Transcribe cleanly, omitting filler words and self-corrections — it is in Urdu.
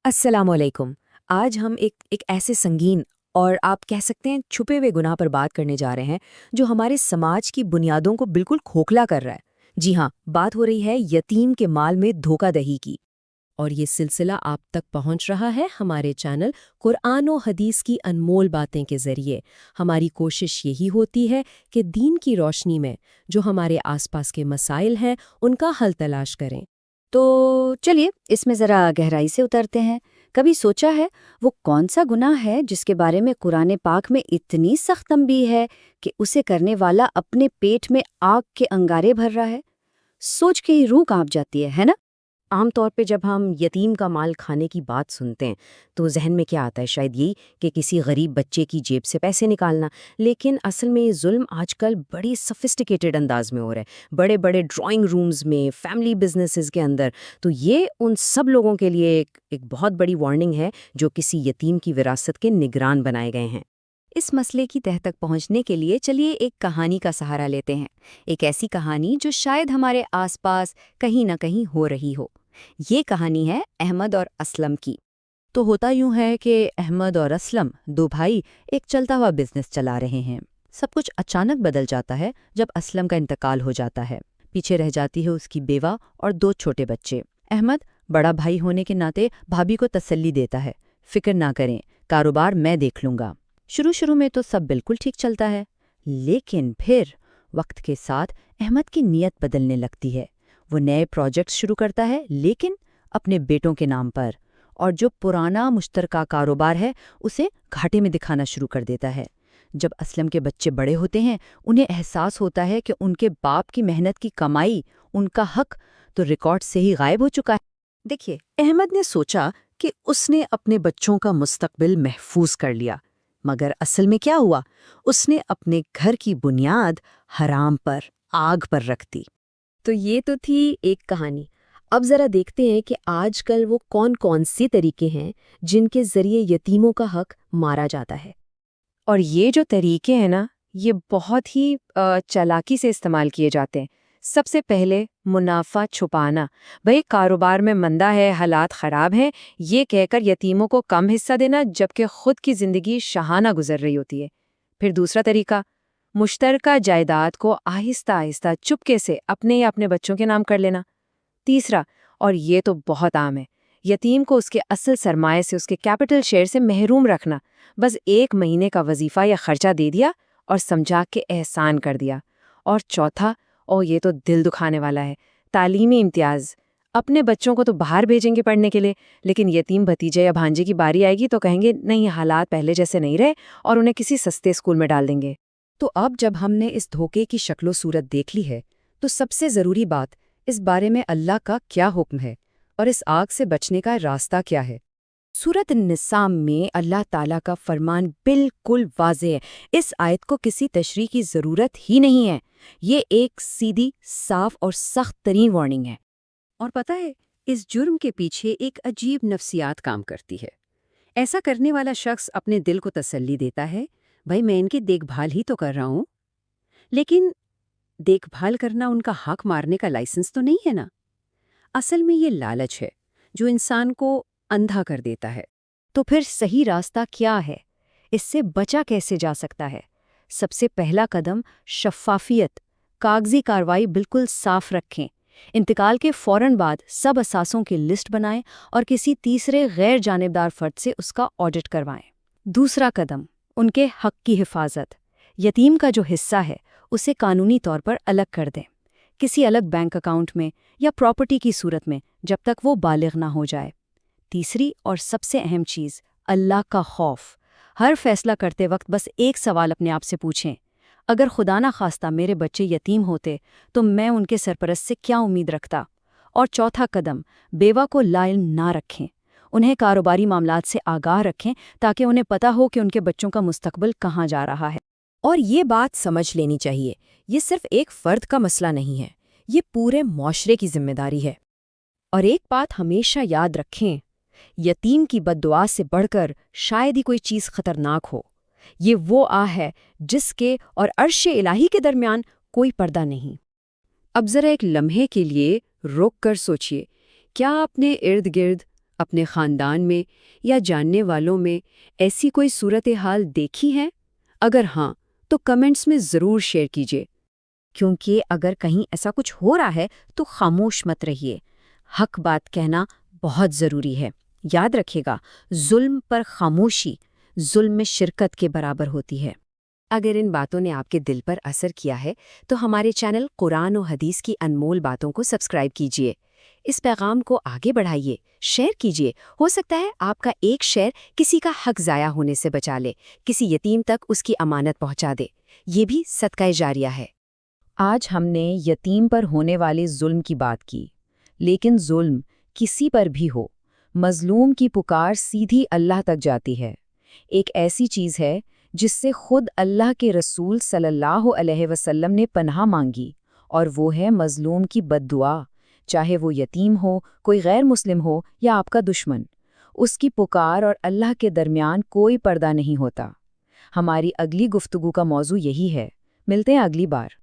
السلام علیکم۔ آج ہم ایک ایسے سنگین اور آپ کہہ سکتے ہیں چھپے ہوئے گناہ پر بات کرنے جا رہے ہیں جو ہمارے سماج کی بنیادوں کو بالکل کھوکھلا کر رہا ہے۔ جی ہاں، بات ہو رہی ہے یتیم کے مال میں دھوکہ دہی کی۔ اور یہ سلسلہ آپ تک پہنچ رہا ہے ہمارے چینل قرآن و حدیث کی انمول باتیں کے ذریعے۔ ہماری کوشش یہی ہوتی ہے کہ دین کی روشنی میں جو ہمارے آس پاس کے مسائل ہیں ان کا حل تلاش کریں۔ تو چلیے اس میں ذرا گہرائی سے اترتے ہیں۔ کبھی سوچا ہے وہ کون سا گناہ ہے جس کے بارے میں قرآن پاک میں اتنی سخت تنبیہ ہے کہ اسے کرنے والا اپنے پیٹ میں آگ کے انگارے بھر رہا ہے؟ سوچ کے ہی روح کانپ جاتی ہے نا؟ عام طور پہ جب ہم یتیم کا مال کھانے کی بات سنتے ہیں تو ذہن میں کیا آتا ہے؟ شاید یہی کہ کسی غریب بچے کی جیب سے پیسے نکالنا، لیکن اصل میں یہ ظلم آج کل بڑی سفسٹیکیٹڈ انداز میں ہو رہا ہے، بڑے بڑے ڈرائنگ رومز میں، فیملی بزنسز کے اندر۔ تو یہ ان سب لوگوں کے لیے ایک بہت بڑی وارننگ ہے جو کسی یتیم کی وراثت کے نگران بنائے گئے ہیں۔ اس مسئلے کی تہہ تک پہنچنے کے لیے چلیے ایک کہانی کا سہارا لیتے ہیں، ایک ایسی کہانی جو شاید ہمارے آس پاس کہیں نہ کہیں ہو رہی ہو۔ یہ کہانی ہے احمد اور اسلم کی۔ تو ہوتا یوں ہے کہ احمد اور اسلم دو بھائی ایک چلتا ہوا بزنس چلا رہے ہیں۔ سب کچھ اچانک بدل جاتا ہے جب اسلم کا انتقال ہو جاتا ہے۔ پیچھے رہ جاتی ہے اس کی بیوہ اور دو چھوٹے بچے۔ احمد بڑا بھائی ہونے کے ناطے بھابھی کو تسلی دیتا ہے، فکر نہ کریں، کاروبار میں دیکھ لوں گا۔ شروع میں تو سب بالکل ٹھیک چلتا ہے، لیکن پھر وقت کے ساتھ احمد کی نیت بدلنے لگتی ہے۔ وہ نئے پروجیکٹس شروع کرتا ہے، لیکن اپنے بیٹوں کے نام پر، اور جو پرانا مشترکہ کاروبار ہے اسے گھاٹے میں دکھانا شروع کر دیتا ہے۔ جب اسلم کے بچے بڑے ہوتے ہیں انہیں احساس ہوتا ہے کہ ان کے باپ کی محنت کی کمائی، ان کا حق تو ریکارڈ سے ہی غائب ہو چکا ہے۔ دیکھیے، احمد نے سوچا کہ اس نے اپنے بچوں کا مستقبل محفوظ کر لیا، مگر اصل میں کیا ہوا؟ اس نے اپنے گھر کی بنیاد حرام پر، آگ پر رکھ دی۔ تو یہ تو تھی ایک کہانی۔ اب ذرا دیکھتے ہیں کہ آج کل وہ کون سی طریقے ہیں جن کے ذریعے یتیموں کا حق مارا جاتا ہے۔ اور یہ جو طریقے ہیں نا، یہ بہت ہی چالاکی سے استعمال کیے جاتے ہیں۔ سب سے پہلے منافع چھپانا۔ بھئی کاروبار میں مندہ ہے، حالات خراب ہیں، یہ کہہ کر یتیموں کو کم حصہ دینا جبکہ خود کی زندگی شاہانہ گزر رہی ہوتی ہے۔ پھر دوسرا طریقہ، مشترکہ جائیداد کو آہستہ آہستہ چپکے سے اپنے یا اپنے بچوں کے نام کر لینا۔ تیسرا، اور یہ تو بہت عام ہے، یتیم کو اس کے اصل سرمایے سے، اس کے کیپٹل شیئر سے محروم رکھنا۔ بس 1 مہینے کا وظیفہ یا خرچہ دے دیا اور سمجھا کے احسان کر دیا۔ اور چوتھا، یہ تو دل دکھانے والا ہے، تعلیمی امتیاز۔ اپنے بچوں کو تو باہر بھیجیں گے پڑھنے کے لیے، لیکن یتیم بھتیجے یا بھانجے کی باری آئے گی تو کہیں گے نہیں، حالات پہلے جیسے نہیں رہے، اور انہیں کسی سستے اسکول میں ڈال دیں گے۔ تو اب جب ہم نے اس دھوکے کی شکل و صورت دیکھ لی ہے تو سب سے ضروری بات، اس بارے میں اللہ کا کیا حکم ہے اور اس آگ سے بچنے کا راستہ کیا ہے۔ سورۃ النساء میں اللہ تعالیٰ کا فرمان بالکل واضح ہے۔ اس آیت کو کسی تشریح کی ضرورت ہی نہیں ہے۔ یہ ایک سیدھی، صاف اور سخت ترین وارننگ ہے۔ اور پتہ ہے، اس جرم کے پیچھے ایک عجیب نفسیات کام کرتی ہے۔ ایسا کرنے والا شخص اپنے دل کو تسلی دیتا ہے، بھائی میں ان کی دیکھ بھال ہی تو کر رہا ہوں، لیکن دیکھ بھال کرنا ان کا حق مارنے کا لائسنس تو نہیں ہے نا۔ اصل میں یہ لالچ ہے جو انسان کو اندھا کر دیتا ہے۔ تو پھر صحیح راستہ کیا ہے؟ اس سے بچا کیسے جا سکتا ہے؟ سب سے پہلا قدم شفافیت، کاغذی کارروائی بالکل صاف رکھیں۔ انتقال کے فوراً بعد سب اثاثوں کی لسٹ بنائیں اور کسی تیسرے غیر جانبدار فرد سے اس کا آڈٹ کروائیں۔ دوسرا قدم، ان کے حق کی حفاظت۔ یتیم کا جو حصہ ہے اسے قانونی طور پر الگ کر دیں، کسی الگ بینک اکاؤنٹ میں یا پراپرٹی کی صورت میں، جب تک وہ بالغ نہ ہو جائے۔ تیسری اور سب سے اہم چیز، اللہ کا خوف۔ ہر فیصلہ کرتے وقت بس ایک سوال اپنے آپ سے پوچھیں، اگر خدا نہ خواستہ میرے بچے یتیم ہوتے تو میں ان کے سرپرست سے کیا امید رکھتا؟ اور چوتھا قدم، بیوہ کو لا علم نہ رکھیں، انہیں کاروباری معاملات سے آگاہ رکھیں تاکہ انہیں پتہ ہو کہ ان کے بچوں کا مستقبل کہاں جا رہا ہے۔ اور یہ بات سمجھ لینی چاہیے، یہ صرف ایک فرد کا مسئلہ نہیں ہے، یہ پورے معاشرے کی ذمہ داری ہے۔ اور ایک بات ہمیشہ یاد رکھیں، یتیم کی بد دعا سے بڑھ کر شاید ہی کوئی چیز خطرناک ہو۔ یہ وہ آہ ہے جس کے اور عرش الہی کے درمیان کوئی پردہ نہیں۔ اب ذرا ایک لمحے کے لیے رک کر سوچئے، کیا اپنے ارد گرد، اپنے خاندان میں یا جاننے والوں میں ایسی کوئی صورتحال دیکھی ہے؟ اگر ہاں تو کمنٹس میں ضرور شیئر کیجیے۔ کیونکہ اگر کہیں ایسا کچھ ہو رہا ہے تو خاموش مت رہیے، حق بات کہنا بہت ضروری ہے۔ یاد رکھے گا، ظلم پر خاموشی ظلم میں شرکت کے برابر ہوتی ہے۔ اگر ان باتوں نے آپ کے دل پر اثر کیا ہے تو ہمارے چینل قرآن و حدیث کی انمول باتوں کو سبسکرائب کیجیے۔ اس پیغام کو آگے بڑھائیے، شیئر کیجیے۔ ہو سکتا ہے آپ کا ایک شیئر کسی کا حق ضائع ہونے سے بچا لے، کسی یتیم تک اس کی امانت پہنچا دے۔ یہ بھی صدقہ جاریہ ہے۔ آج ہم نے یتیم پر ہونے والے ظلم کی بات کی، لیکن ظلم کسی پر بھی ہو، مظلوم کی پکار سیدھی اللہ تک جاتی ہے۔ ایک ایسی چیز ہے جس سے خود اللہ کے رسول صلی اللہ علیہ وسلم نے پناہ مانگی، اور وہ ہے مظلوم کی بد دعا، چاہے وہ یتیم ہو، کوئی غیر مسلم ہو یا آپ کا دشمن۔ اس کی پکار اور اللہ کے درمیان کوئی پردہ نہیں ہوتا۔ ہماری اگلی گفتگو کا موضوع یہی ہے۔ ملتے ہیں اگلی بار۔